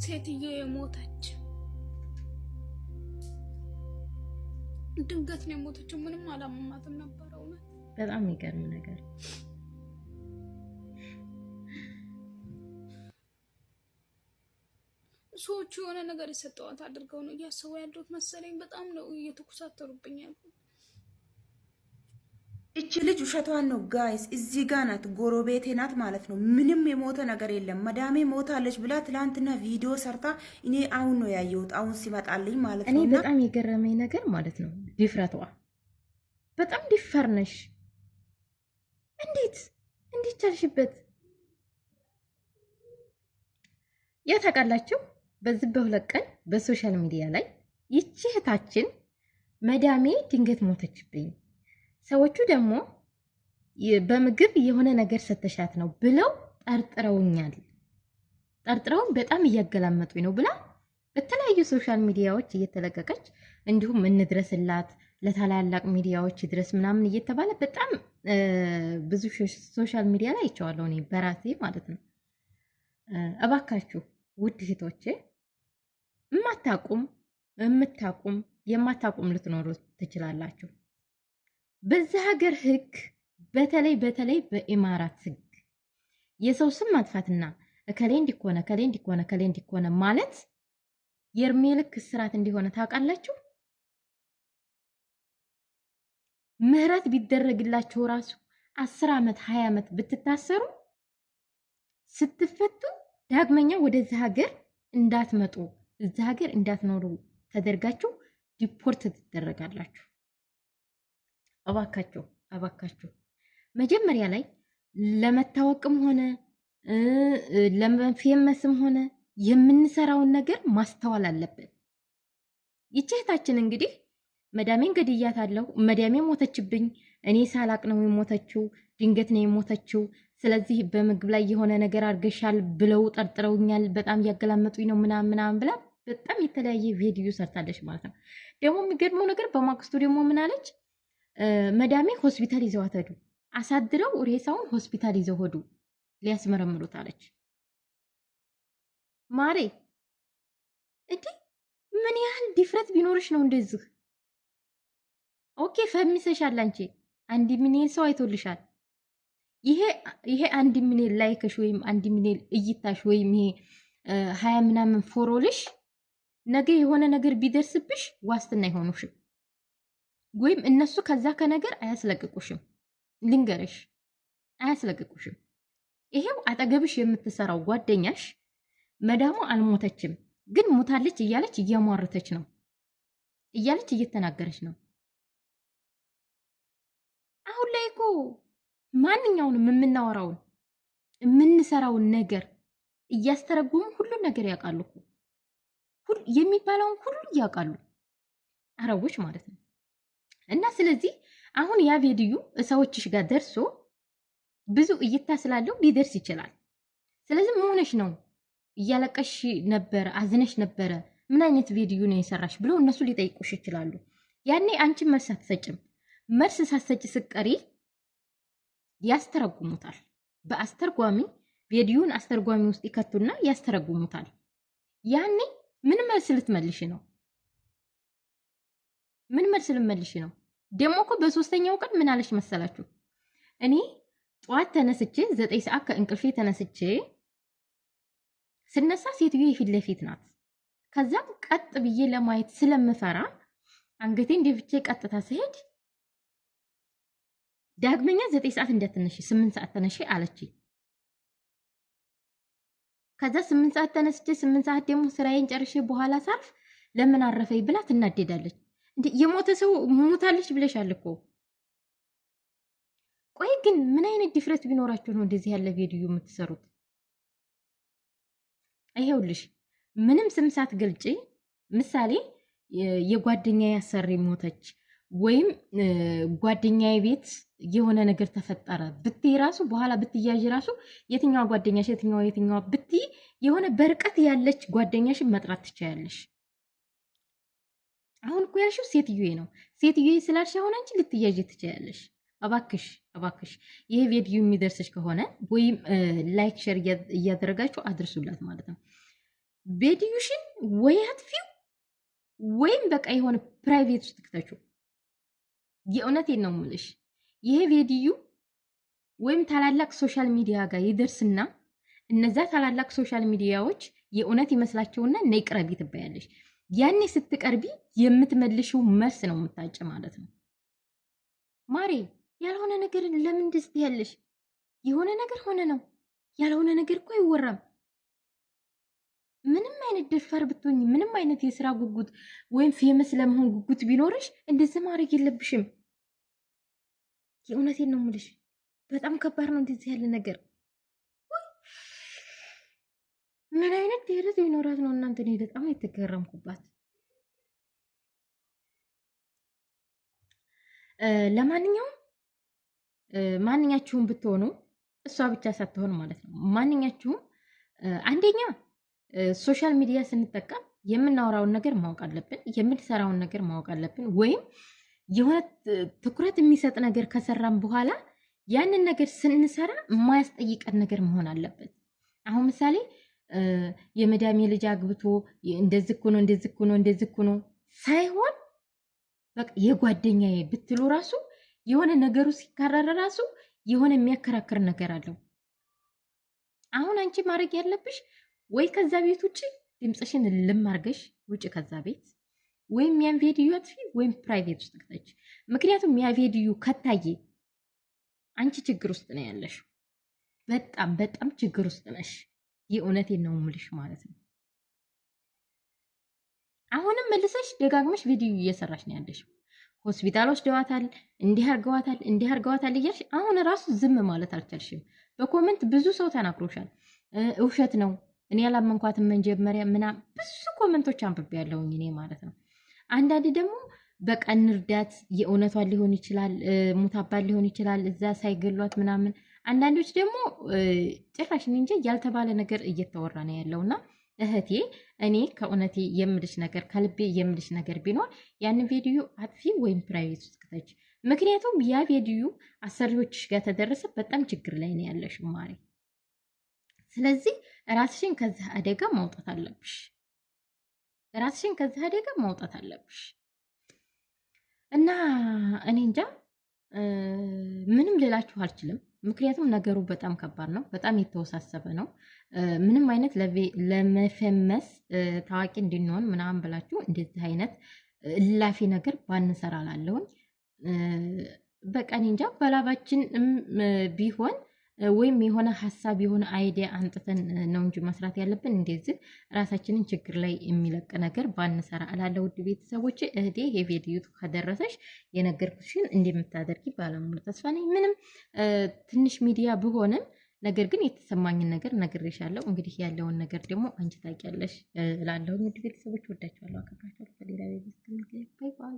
ሴትዮ የሞተች ድንገት ነው የሞተችው። ምንም አላመማትም ነበር። እውነት በጣም የሚገርም ነገር። ሰዎቹ የሆነ ነገር የሰጠዋት አድርገው ነው እያሰቡ ያሉት መሰለኝ። በጣም ነው እየተኩሳተሩብኝ ያሉት። እቺ ልጅ ውሸቷን ነው ጋይስ። እዚህ ጋ ናት፣ ጎረቤቴ ናት ማለት ነው። ምንም የሞተ ነገር የለም። መዳሜ ሞታለች ብላ ትላንትና ቪዲዮ ሰርታ እኔ አሁን ነው ያየሁት፣ አሁን ሲመጣልኝ ማለት ነው። እኔ በጣም የገረመኝ ነገር ማለት ነው ድፍረቷ። በጣም ዲፈር ነሽ። እንዴት ቻልሽበት? ያ ታውቃላችሁ፣ በዚህ በሁለት ቀን በሶሻል ሚዲያ ላይ ይቺ እህታችን መዳሜ ድንገት ሞተችብኝ፣ ሰዎቹ ደግሞ በምግብ የሆነ ነገር ሰተሻት ነው ብለው ጠርጥረውኛል፣ ጠርጥረውን በጣም እያገላመጡኝ ነው ብላ በተለያዩ ሶሻል ሚዲያዎች እየተለቀቀች እንዲሁም እንድረስላት ለታላላቅ ሚዲያዎች ድረስ ምናምን እየተባለ በጣም ብዙ ሶሻል ሚዲያ ላይ አይቼዋለሁ እኔ በራሴ ማለት ነው። እባካችሁ ውድ እህቶቼ የማታቁም ልትኖሩ ትችላላችሁ። በዚህ ሀገር ህግ በተለይ በኢማራት ህግ የሰው ስም ማጥፋትና እከሌ እንዲኮነ ማለት የእድሜ ልክ እስራት እንዲሆነ ታውቃላችሁ። ምህረት ቢደረግላችሁ ራሱ 10 ዓመት 20 ዓመት ብትታሰሩ ስትፈቱ ዳግመኛ ወደዚህ ሀገር እንዳትመጡ፣ እዚህ ሀገር እንዳትኖሩ ተደርጋችሁ ዲፖርት ትደረጋላችሁ። እባካችሁ መጀመሪያ ላይ ለመታወቅም ሆነ ለመፌመስም ሆነ የምንሰራውን ነገር ማስተዋል አለብን። ይቺ እህታችን እንግዲህ መዳሜን ገድያታለሁ፣ መዳሜ ሞተችብኝ፣ እኔ ሳላቅ ነው የሞተችው፣ ድንገት ነው የሞተችው፣ ስለዚህ በምግብ ላይ የሆነ ነገር አድርገሻል ብለው ጠርጥረውኛል፣ በጣም እያገላመጡኝ ነው ምናምን ብላ በጣም የተለያየ ቪዲዮ ሰርታለች ማለት ነው። ደግሞ የሚገርመው ነገር በማግስቱ ደግሞ ምን አለች? መዳሜ ሆስፒታል ይዘዋት ሄዱ፣ አሳድረው ሬሳውን ሆስፒታል ይዘው ሄዱ ሊያስመረምሩት አለች። ማሬ እንዴ ምን ያህል ድፍረት ቢኖርሽ ነው እንደዚህ? ኦኬ ፈሚሰሻል፣ አንቺ 1 ሚሊዮን ሰው አይቶልሻል። ይሄ 1 ሚሊዮን ላይክሽ ወይም 1 ሚሊዮን እይታሽ ወይም ይሄ 20 ምናምን ፎሎልሽ ነገ የሆነ ነገር ቢደርስብሽ ዋስትና አይሆኑሽም፣ ወይም እነሱ ከዛ ከነገር አያስለቅቁሽም። ልንገርሽ አያስለቅቁሽም። ይሄው አጠገብሽ የምትሰራው ጓደኛሽ መዳሙ አልሞተችም ግን ሞታለች እያለች እያሟረተች ነው፣ እያለች እየተናገረች ነው። አሁን ላይ እኮ ማንኛውንም የምናወራውን የምንሰራውን ነገር እያስተረጉሙ ሁሉን ነገር ያውቃሉ እኮ፣ የሚባለውን ሁሉ ያውቃሉ አረቦች ማለት ነው። እና ስለዚህ አሁን ያ ቪዲዮ ሰዎችሽ ጋር ደርሶ ብዙ እይታ ስላለው ሊደርስ ይችላል። ስለዚህ ምን ሆነሽ ነው? እያለቀሽ ነበረ፣ አዝነሽ ነበረ፣ ምን አይነት ቪዲዮ ነው የሰራሽ ብለው እነሱ ሊጠይቁሽ ይችላሉ። ያኔ አንቺ መልስ አትሰጭም። መልስ ሳትሰጭ ስቀሪ ያስተረጉሙታል። በአስተርጓሚ ቪዲዮን አስተርጓሚ ውስጥ ይከቱና ያስተረጉሙታል። ያኔ ምን መልስ ልትመልሽ ነው? ምን መልስ ልትመልሽ ነው? ደግሞ እኮ በሶስተኛው ቀን ምን አለሽ መሰላችሁ? እኔ ጠዋት ተነስቼ 9 ሰዓት ከእንቅልፌ ተነስቼ ስነሳ ሴትዮ የፊት ለፊት ናት። ከዛም ቀጥ ብዬ ለማየት ስለምፈራ አንገቴን ደፍቼ ቀጥታ ስሄድ ዳግመኛ 9 ሰዓት እንደተነሽ 8 ሰዓት ተነሽ አለችኝ። ከዛ 8 ሰዓት ተነስቼ 8 ሰዓት ደግሞ ስራዬን ጨርሼ በኋላ ሳርፍ ለምን አረፈኝ ብላ ትናደዳለች። እንዴ የሞተ ሰው ሞታለች ብለሻል እኮ። ቆይ ግን ምን አይነት ድፍረት ቢኖራችሁ ነው እንደዚህ ያለ ቪዲዮ የምትሰሩት? አይሄውልሽ ምንም ስም ሳትገልጪ ምሳሌ የጓደኛዬ አሰሪ ሞተች ወይም ጓደኛዬ ቤት የሆነ ነገር ተፈጠረ ብትይ ራሱ በኋላ ብትያዥ ራሱ የትኛዋ ጓደኛሽ የትኛዋ ብትይ የሆነ በርቀት ያለች ጓደኛሽን መጥራት ትችያለሽ። አሁን እኮ ያልሽው ሴትዮዬ ነው። ሴትዮዬ ስላልሽ አሁን አንቺ ልትያዥ ትችያለሽ። እባክሽ ይሄ ቪዲዮ የሚደርስሽ ከሆነ ወይም ላይክ ሼር እያደረጋችሁ አድርሱላት ማለት ነው። ቪዲዮሽን ወይ አጥፊው ወይም በቃ የሆነ ፕራይቬት ውስጥ ክተቹ። የእውነቴን ነው የምልሽ። ይሄ ቪዲዮ ወይም ታላላቅ ሶሻል ሚዲያ ጋር ይደርስና እነዛ ታላላቅ ሶሻል ሚዲያዎች የእውነት ይመስላቸውና ነይ ቅረቢ ትባያለሽ። ያኔ ስትቀርቢ የምትመልሽው መልስ ነው የምታጭ ማለት ነው። ማሬ ያልሆነ ነገር ለምን እንደዚህ ያለሽ? የሆነ ነገር ሆነ ነው። ያልሆነ ነገር እኮ አይወራም። ምንም አይነት ደፋር ብትሆኝ፣ ምንም አይነት የስራ ጉጉት ወይም ፌመስ ለመሆን ጉጉት ቢኖርሽ እንደዚህ ማድረግ የለብሽም። የእውነቴን ነው የምልሽ። በጣም ከባድ ነው እንደዚህ ያለ ነገር። ምን አይነት ድህረት ቢኖራት ነው እናንተ? እኔ በጣም የተገረምኩባት። ለማንኛውም ማንኛችሁም ብትሆኑ እሷ ብቻ ሳትሆን ማለት ነው ማንኛችሁም አንደኛ ሶሻል ሚዲያ ስንጠቀም የምናወራውን ነገር ማወቅ አለብን፣ የምንሰራውን ነገር ማወቅ አለብን። ወይም የሆነ ትኩረት የሚሰጥ ነገር ከሰራን በኋላ ያንን ነገር ስንሰራ የማያስጠይቀን ነገር መሆን አለበት። አሁን ምሳሌ የመዳሜ ልጅ አግብቶ እንደዚህ እኮ ነው እንደዚህ እኮ ነው እንደዚህ እኮ ነው ሳይሆን በቃ የጓደኛዬ ብትሉ ራሱ የሆነ ነገሩ ሲካረር ራሱ የሆነ የሚያከራክር ነገር አለው። አሁን አንቺ ማድረግ ያለብሽ ወይ ከዛ ቤት ውጭ ድምፅሽን ልም አድርገሽ ውጭ ከዛ ቤት፣ ወይም ያን ቪዲዮ አጥፊ ወይም ፕራይቬት ውስጥ ከተች። ምክንያቱም ያ ቪዲዮ ከታየ አንቺ ችግር ውስጥ ነው ያለሽ። በጣም በጣም ችግር ውስጥ ነሽ። የእውነቴን ነው የምልሽ ማለት ነው። አሁንም መልሰሽ ደጋግመሽ ቪዲዮ እየሰራሽ ነው ያለሽ። ሆስፒታል ወስደዋታል፣ እንዲህ አርገዋታል እያልሽ አሁን ራሱ ዝም ማለት አልቻልሽም። በኮመንት ብዙ ሰው ተናግሮሻል። ውሸት ነው እኔ ያላመንኳትን መጀመሪያ ምናምን ብዙ ኮመንቶች አንብቤያለሁኝ እኔ ማለት ነው። አንዳንድ ደግሞ በቃ እንርዳት፣ የእውነቷን ሊሆን ይችላል፣ ሙታባል ሊሆን ይችላል፣ እዛ ሳይገሏት ምናምን። አንዳንዶች ደግሞ ጭራሽ እንጂ ያልተባለ ነገር እየተወራ ነው ያለውና እህቴ እኔ ከእውነቴ የምልሽ ነገር ከልቤ የምልሽ ነገር ቢኖር ያን ቪዲዮ አጥፊ ወይም ፕራይቬት ውስጥ ከተች። ምክንያቱም ያ ቪዲዮ አሰሪዎችሽ ጋር ተደረሰ በጣም ችግር ላይ ነው ያለሽ ማሪ። ስለዚህ ራስሽን ከዚህ አደጋ ማውጣት አለብሽ። ራስሽን ከዚህ አደጋ ማውጣት አለብሽ እና እኔ እንጃ ምንም ልላችሁ አልችልም። ምክንያቱም ነገሩ በጣም ከባድ ነው፣ በጣም የተወሳሰበ ነው። ምንም አይነት ለመፈመስ ታዋቂ እንድንሆን ምናምን ብላችሁ እንደዚህ አይነት እላፊ ነገር ባንሰራ ላለሁኝ። በቃ እኔ እንጃ በላባችን ቢሆን ወይም የሆነ ሀሳብ የሆነ አይዲያ አንጥተን ነው እንጂ መስራት ያለብን እንደዚህ ራሳችንን ችግር ላይ የሚለቅ ነገር ባንሰራ እላለሁ። ውድ ቤተሰቦች እህቴ ይሄ ቪዲዮ ከደረሰሽ የነገርኩሽን እንደምታደርጊ ባለሙሉ ተስፋ ነኝ። ምንም ትንሽ ሚዲያ ብሆንም ነገር ግን የተሰማኝን ነገር ነግሬሻለሁ። እንግዲህ ያለውን ነገር ደግሞ አንቺ ታውቂያለሽ እላለሁ። ውድ ቤተሰቦች ወዳችኋለሁ፣ አከብራችኋለሁ። በሌላ ቪዲዮ እስከምንገናኝ ባይ ባይ።